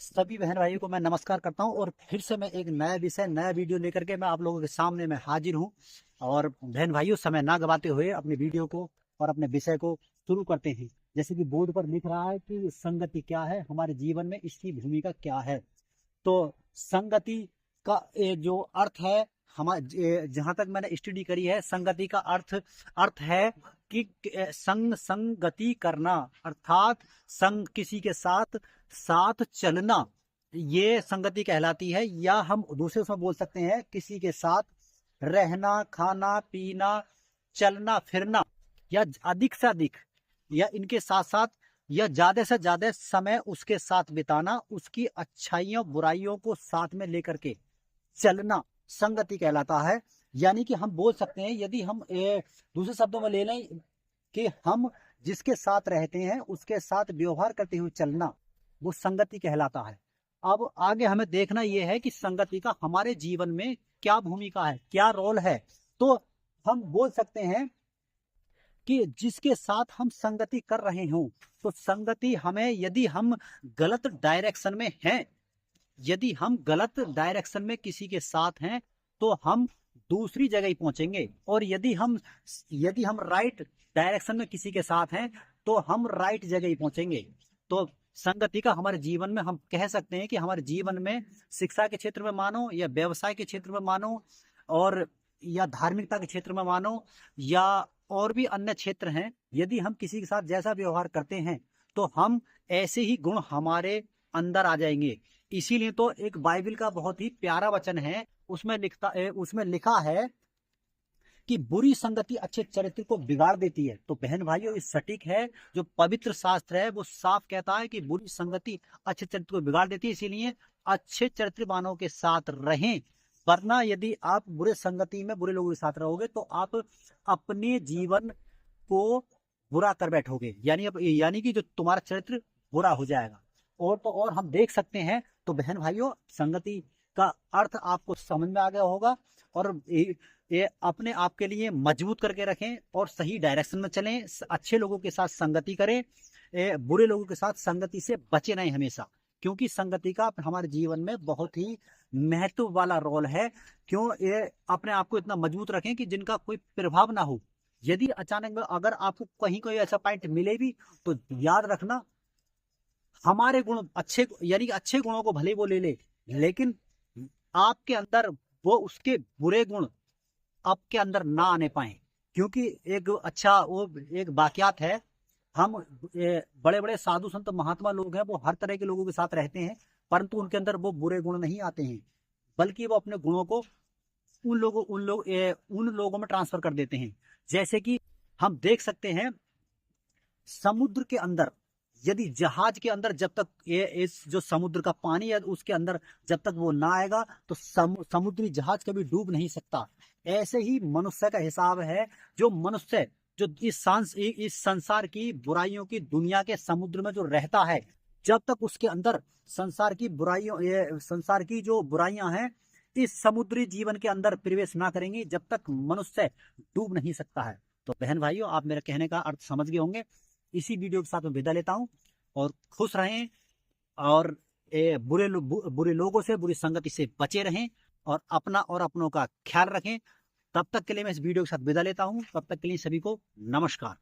सभी बहन भाइयों को मैं नमस्कार करता हूं और फिर से मैं एक नया विषय नया वीडियो लेकर के मैं आप लोगों के सामने मैं हाजिर हूं। और बहन भाइयों, समय ना गवाते हुए अपने वीडियो को और अपने विषय को शुरू करते हैं। जैसे कि बोर्ड पर लिख रहा है कि संगति क्या है हमारे जीवन में, इसकी भूमिका क्या है। तो संगति का जो अर्थ है, हमारे जहां तक मैंने स्टडी करी है, संगति का अर्थ अर्थ है कि संगति करना, अर्थात संग किसी के साथ साथ चलना, ये संगति कहलाती है। या हम दूसरे उसमें बोल सकते हैं किसी के साथ रहना, खाना पीना, चलना फिरना, या अधिक से अधिक, या इनके साथ साथ, या ज्यादा से ज्यादा समय उसके साथ बिताना, उसकी अच्छाइयों बुराइयों को साथ में लेकर के चलना संगति कहलाता है। यानी कि हम बोल सकते हैं, यदि हम दूसरे शब्दों में ले लें कि हम जिसके साथ रहते हैं उसके साथ व्यवहार करते हुए चलना, वो संगति कहलाता है। अब आगे हमें देखना यह है कि संगति का हमारे जीवन में क्या भूमिका है, क्या रोल है। तो हम बोल सकते हैं कि जिसके साथ हम संगति कर रहे हों, तो संगति हमें, यदि हम गलत डायरेक्शन में हैं, यदि हम गलत डायरेक्शन में किसी के साथ हैं तो हम दूसरी जगह ही पहुंचेंगे। और यदि हम राइट डायरेक्शन में किसी के साथ हैं तो हम राइट जगह ही पहुंचेंगे। तो संगति का हमारे जीवन में, हम कह सकते हैं कि हमारे जीवन में, शिक्षा के क्षेत्र में मानो, या व्यवसाय के क्षेत्र में मानो, और या धार्मिकता के क्षेत्र में मानो, या और भी अन्य क्षेत्र हैं, यदि हम किसी के साथ जैसा व्यवहार करते हैं तो हम ऐसे ही गुण हमारे अंदर आ जाएंगे। इसीलिए तो एक बाइबल का बहुत ही प्यारा वचन है, उसमें लिखा है कि बुरी संगति अच्छे चरित्र को बिगाड़ देती है। तो बहन भाइयों, इस सटीक है, जो पवित्र शास्त्र है वो साफ कहता है कि बुरी संगति अच्छे चरित्र को बिगाड़ देती है। इसीलिए अच्छे चरित्रवानों के साथ रहें, वरना यदि आप बुरे संगति में बुरे लोगों के साथ रहोगे तो आप अपने जीवन को बुरा कर बैठोगे, यानी कि जो तुम्हारा चरित्र बुरा हो जाएगा। और हम देख सकते हैं। तो बहन भाइयों, संगति का अर्थ आपको समझ में आ गया होगा। और ये अपने आप के लिए मजबूत करके रखें और सही डायरेक्शन में चलें, अच्छे लोगों के साथ संगति करें, बुरे लोगों के साथ संगति से बचे नहीं हमेशा, क्योंकि संगति का हमारे जीवन में बहुत ही महत्व वाला रोल है। क्यों? ये अपने आप को इतना मजबूत रखें कि जिनका कोई प्रभाव ना हो। यदि अचानक में अगर आपको कहीं कोई ऐसा पॉइंट मिले भी, तो याद रखना, हमारे गुण अच्छे, यानी कि अच्छे गुणों को भले वो ले ले, लेकिन आपके अंदर वो उसके बुरे गुण आपके अंदर ना आने पाए। क्योंकि एक वाक्यात है, हम बड़े बड़े साधु संत महात्मा लोग हैं, वो हर तरह के लोगों के साथ रहते हैं, परंतु उनके अंदर वो बुरे गुण नहीं आते हैं, बल्कि वो अपने गुणों को उन लोगों में ट्रांसफर कर देते हैं। जैसे कि हम देख सकते हैं, समुद्र के अंदर, यदि जहाज के अंदर जब तक इस जो समुद्र का पानी है उसके अंदर जब तक वो ना आएगा तो समुद्री जहाज कभी डूब नहीं सकता। ऐसे ही मनुष्य का हिसाब है। जो मनुष्य जो इस संसार की बुराइयों की दुनिया के समुद्र में जो रहता है, जब तक उसके अंदर संसार की जो बुराइयां हैं इस समुद्री जीवन के अंदर प्रवेश ना करेंगी, जब तक मनुष्य डूब नहीं सकता है। तो बहन भाइयों, आप मेरे कहने का अर्थ समझ गए होंगे। इसी वीडियो के साथ मैं विदा लेता हूं, और खुश रहें, और बुरे लोगों से, बुरी संगति से बचे रहें, और अपना और अपनों का ख्याल रखें। तब तक के लिए मैं इस वीडियो के साथ विदा लेता हूं। तब तक के लिए सभी को नमस्कार।